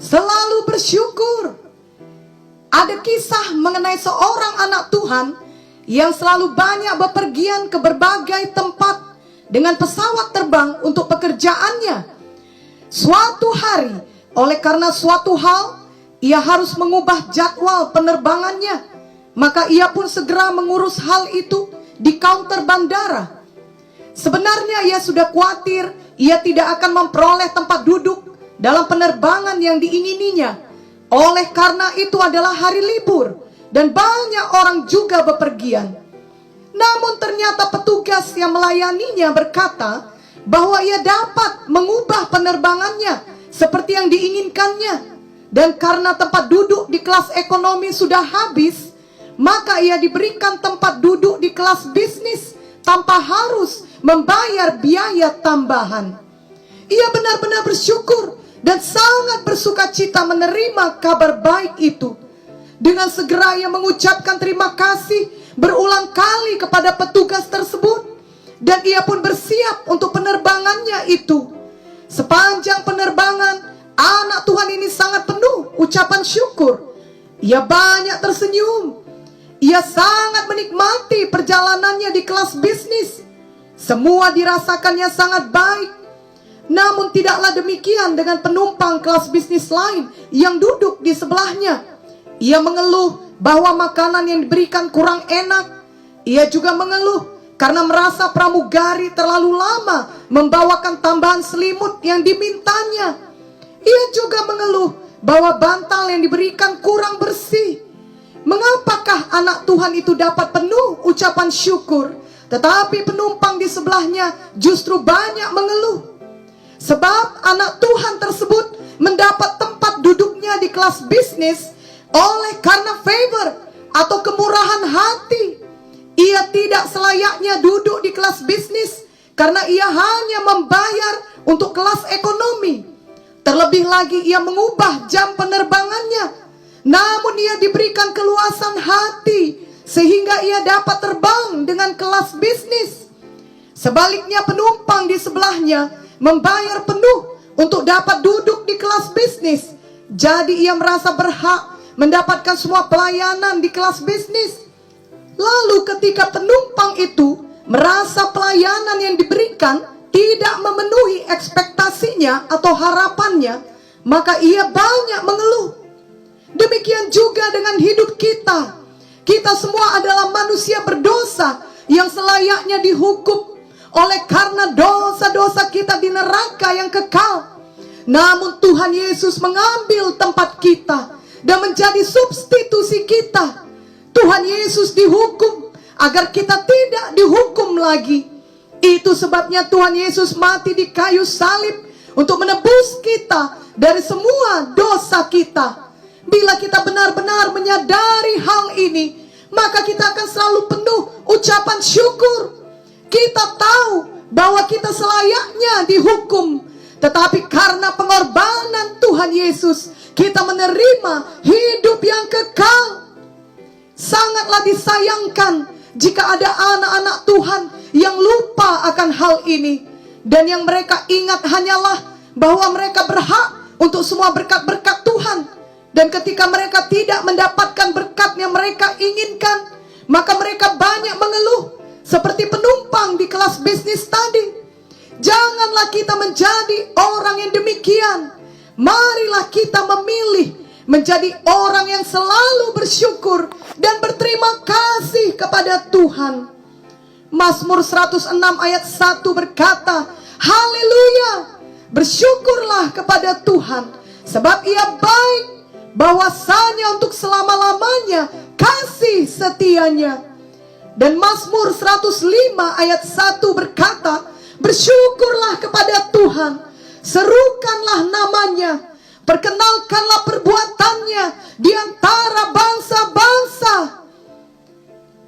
selalu bersyukur. Ada kisah mengenai seorang anak Tuhan yang selalu banyak bepergian ke berbagai tempat dengan pesawat terbang untuk pekerjaannya. Suatu hari, oleh karena suatu hal, ia harus mengubah jadwal penerbangannya. Maka ia pun segera mengurus hal itu di kaunter bandara. Sebenarnya ia sudah khawatir ia tidak akan memperoleh tempat duduk dalam penerbangan yang diingininya. Oleh karena itu adalah hari libur dan banyak orang juga bepergian. Namun ternyata petugas yang melayaninya berkata bahwa ia dapat mengubah penerbangannya seperti yang diinginkannya. Dan karena tempat duduk di kelas ekonomi sudah habis, maka ia diberikan tempat duduk di kelas bisnis tanpa harus membayar biaya tambahan. Ia benar-benar bersyukur dan sangat bersukacita menerima kabar baik itu. Dengan segera ia mengucapkan terima kasih berulang kali kepada petugas tersebut. Dan ia pun bersiap untuk penerbangannya itu. Sepanjang penerbangan, anak Tuhan ini sangat penuh ucapan syukur. Ia banyak tersenyum. Ia sangat menikmati perjalanannya di kelas bisnis. Semua dirasakannya sangat baik. Namun tidaklah demikian dengan penumpang kelas bisnis lain yang duduk di sebelahnya. Ia mengeluh bahwa makanan yang diberikan kurang enak. Ia juga mengeluh karena merasa pramugari terlalu lama membawakan tambahan selimut yang dimintanya. Ia juga mengeluh bahwa bantal yang diberikan kurang bersih. Mengapakah anak Tuhan itu dapat penuh ucapan syukur, tetapi penumpang di sebelahnya justru banyak mengeluh? Sebab anak Tuhan tersebut mendapat tempat duduknya di kelas bisnis oleh karena favor atau kemurahan hati. Ia tidak selayaknya duduk di kelas bisnis karena ia hanya membayar untuk kelas ekonomi. Terlebih lagi ia mengubah jam penerbangannya. Namun ia diberikan keluasan hati sehingga ia dapat terbang dengan kelas bisnis. Sebaliknya penumpang di sebelahnya membayar penuh untuk dapat duduk di kelas bisnis. Jadi ia merasa berhak mendapatkan semua pelayanan di kelas bisnis. Lalu ketika penumpang itu merasa pelayanan yang diberikan tidak memenuhi ekspektasinya atau harapannya, maka ia banyak mengeluh. Demikian juga dengan hidup kita. Kita semua adalah manusia berdosa yang selayaknya dihukum oleh karena dosa-dosa kita di neraka yang kekal. Namun Tuhan Yesus mengambil tempat kita dan menjadi substitusi kita. Tuhan Yesus dihukum agar kita tidak dihukum lagi. Itu sebabnya Tuhan Yesus mati di kayu salib untuk menebus kita dari semua dosa kita. Bila kita benar-benar menyadari hal ini, maka kita akan selalu penuh ucapan syukur. Kita tahu bahwa kita selayaknya dihukum, tetapi karena pengorbanan Tuhan Yesus, kita menerima hidup yang kekal. Sangatlah disayangkan jika ada anak-anak Tuhan yang lupa akan hal ini. Dan yang mereka ingat hanyalah bahwa mereka berhak untuk semua berkat-berkat Tuhan. Dan ketika mereka tidak mendapatkan berkat yang mereka inginkan, maka mereka banyak mengeluh seperti penumpang di kelas bisnis tadi. Janganlah kita menjadi orang yang demikian. Marilah kita memilih menjadi orang yang selalu bersyukur dan berterima kasih kepada Tuhan. Mazmur 106 ayat 1 berkata, haleluya, bersyukurlah kepada Tuhan, sebab ia baik, bahwasanya untuk selama-lamanya kasih setianya. Dan Mazmur 105 ayat 1 berkata, bersyukurlah kepada Tuhan, serukanlah namanya, perkenalkanlah perbuatannya di antara bangsa-bangsa.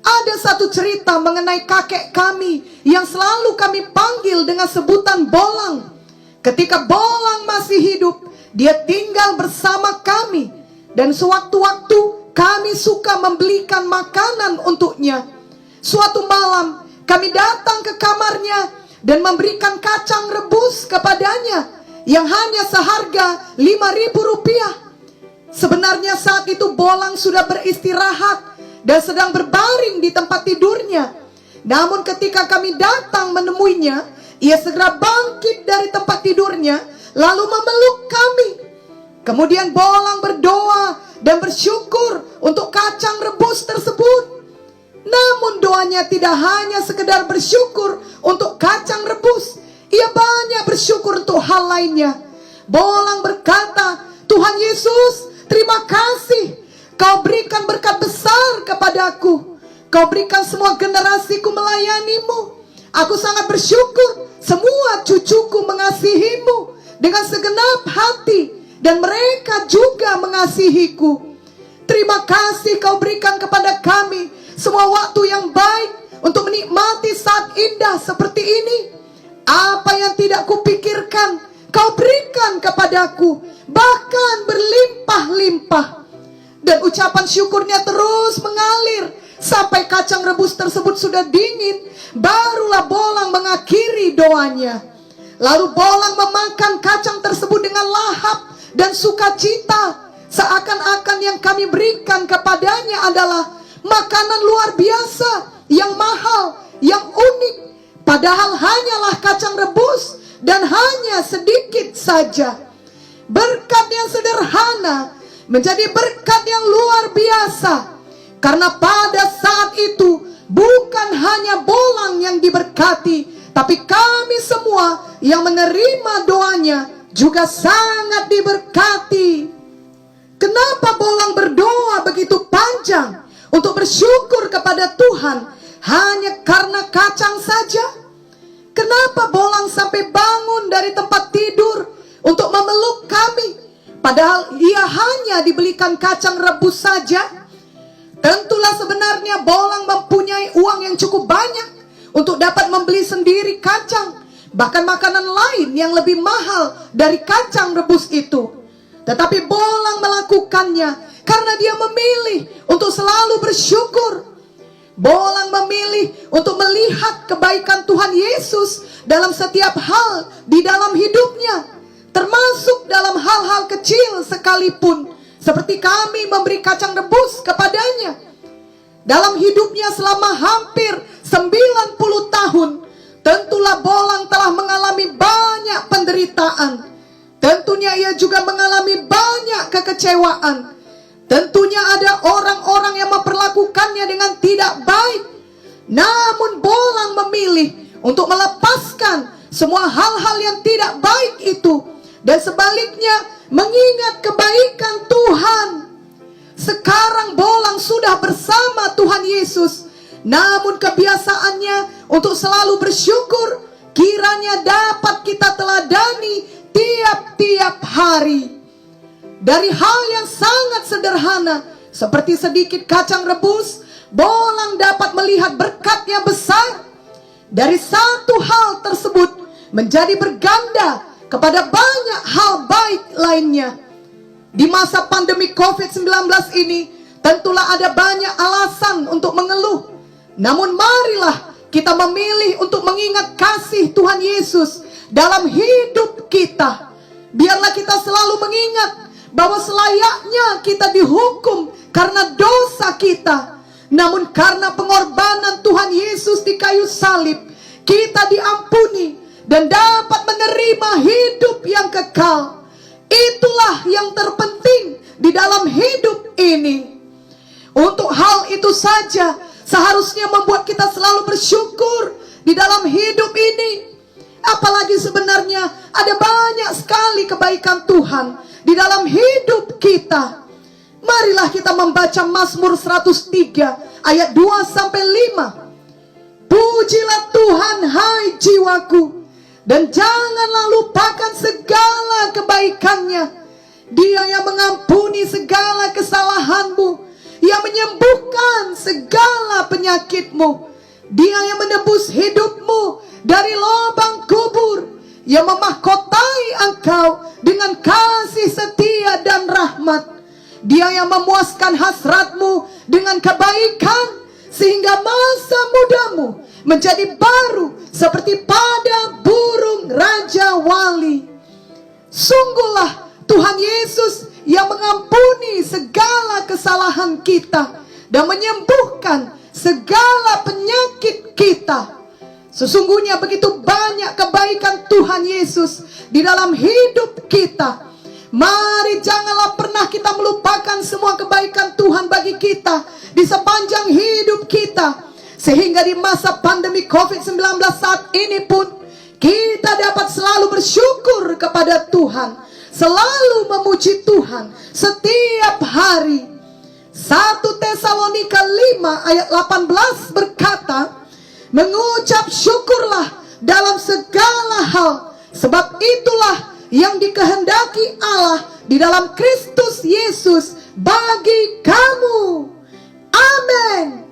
Ada satu cerita mengenai kakek kami yang selalu kami panggil dengan sebutan Bolang. Ketika Bolang masih hidup, dia tinggal bersama kami. Dan sewaktu-waktu kami suka membelikan makanan untuknya. Suatu malam kami datang ke kamarnya dan memberikan kacang rebus kepadanya yang hanya seharga 5.000 rupiah. Sebenarnya saat itu Bolang sudah beristirahat dan sedang berbaring di tempat tidurnya. Namun ketika kami datang menemuinya, ia segera bangkit dari tempat tidurnya lalu memeluk kami. Kemudian Bolang berdoa dan bersyukur untuk kacang rebus tersebut. Namun doanya tidak hanya sekedar bersyukur untuk kacang rebus, ia banyak bersyukur untuk hal lainnya. Bolang berkata, "Tuhan Yesus, terima kasih. Kau berikan berkat besar kepadaku. Kau berikan semua generasiku melayanimu. Aku sangat bersyukur semua cucuku mengasihimu dengan segenap hati, dan mereka juga mengasihiku. Terima kasih kau berikan kepada kami semua waktu yang baik untuk menikmati saat indah seperti ini. Apa yang tidak kupikirkan kau berikan kepadaku, bahkan berlimpah-limpah." Dan ucapan syukurnya terus mengalir sampai kacang rebus tersebut sudah dingin. Barulah Bolang mengakhiri doanya. Lalu Bolang memakan kacang tersebut dengan lahap dan sukacita, seakan-akan yang kami berikan kepadanya adalah makanan luar biasa, yang mahal, yang unik. Padahal hanyalah kacang rebus dan hanya sedikit saja. Berkat yang sederhana menjadi berkat yang luar biasa, karena pada saat itu bukan hanya Bolang yang diberkati, tapi kami semua yang menerima doanya juga sangat diberkati. Kenapa Bolang berdoa begitu panjang untuk bersyukur kepada Tuhan hanya karena kacang saja? Kenapa Bolang sampai bangun dari tempat tidur untuk memeluk kami, padahal ia hanya dibelikan kacang rebus saja? Tentulah sebenarnya Bolang mempunyai uang yang cukup banyak untuk dapat membeli sendiri kacang, bahkan makanan lain yang lebih mahal dari kacang rebus itu. Tetapi Bolang melakukannya karena dia memilih untuk selalu bersyukur. Bolang memilih untuk melihat kebaikan Tuhan Yesus dalam setiap hal di dalam hidupnya, termasuk dalam hal-hal kecil sekalipun, seperti kami memberi kacang rebus kepadanya. Dalam hidupnya selama hampir 90 tahun, tentulah Bolang telah mengalami banyak penderitaan. Tentunya ia juga mengalami banyak kekecewaan. Tentunya ada orang-orang yang memperlakukannya dengan tidak baik. Namun Bolang memilih untuk melepaskan semua hal-hal yang tidak baik itu, dan sebaliknya mengingat kebaikan Tuhan. Sekarang Bolang sudah bersama Tuhan Yesus, namun kebiasaannya untuk selalu bersyukur kiranya dapat kita teladani tiap-tiap hari. Dari hal yang sangat sederhana seperti sedikit kacang rebus, Bolang dapat melihat berkat yang besar. Dari satu hal tersebut menjadi berganda kepada banyak hal baik lainnya. Di masa pandemi COVID-19 ini, tentulah ada banyak alasan untuk mengeluh. Namun marilah kita memilih untuk mengingat kasih Tuhan Yesus dalam hidup kita. Biarlah kita selalu mengingat bahwa selayaknya kita dihukum karena dosa kita, namun karena pengorbanan Tuhan Yesus di kayu salib, kita diampuni dan dapat menerima hidup yang kekal. Itulah yang terpenting di dalam hidup ini. Untuk hal itu saja seharusnya membuat kita selalu bersyukur di dalam hidup ini. Apalagi sebenarnya ada banyak sekali kebaikan Tuhan di dalam hidup kita. Marilah kita membaca Mazmur 103 ayat 2-5. Pujilah Tuhan hai jiwaku, dan janganlah lupakan segala kebaikannya. Dia yang mengampuni segala kesalahanmu, yang menyembuhkan segala penyakitmu. Dia yang menebus hidupmu dari lubang kubur, yang memahkotai engkau dengan kasih setia dan rahmat. Dia yang memuaskan hasratmu dengan kebaikan, sehingga masa mudamu menjadi baru seperti pada burung raja wali. Sungguhlah Tuhan Yesus yang mengampuni segala kesalahan kita dan menyembuhkan segala penyakit kita. Sesungguhnya begitu banyak kebaikan Tuhan Yesus di dalam hidup kita. Mari janganlah pernah kita melupakan semua kebaikan Tuhan bagi kita di sepanjang hidup kita. Sehingga di masa pandemi COVID-19 saat ini pun kita dapat selalu bersyukur kepada Tuhan, selalu memuji Tuhan setiap hari. 1 Tesalonika 5 ayat 18 berkata, mengucap syukurlah dalam segala hal, sebab itulah yang dikehendaki Allah di dalam Kristus Yesus bagi kamu. Amin.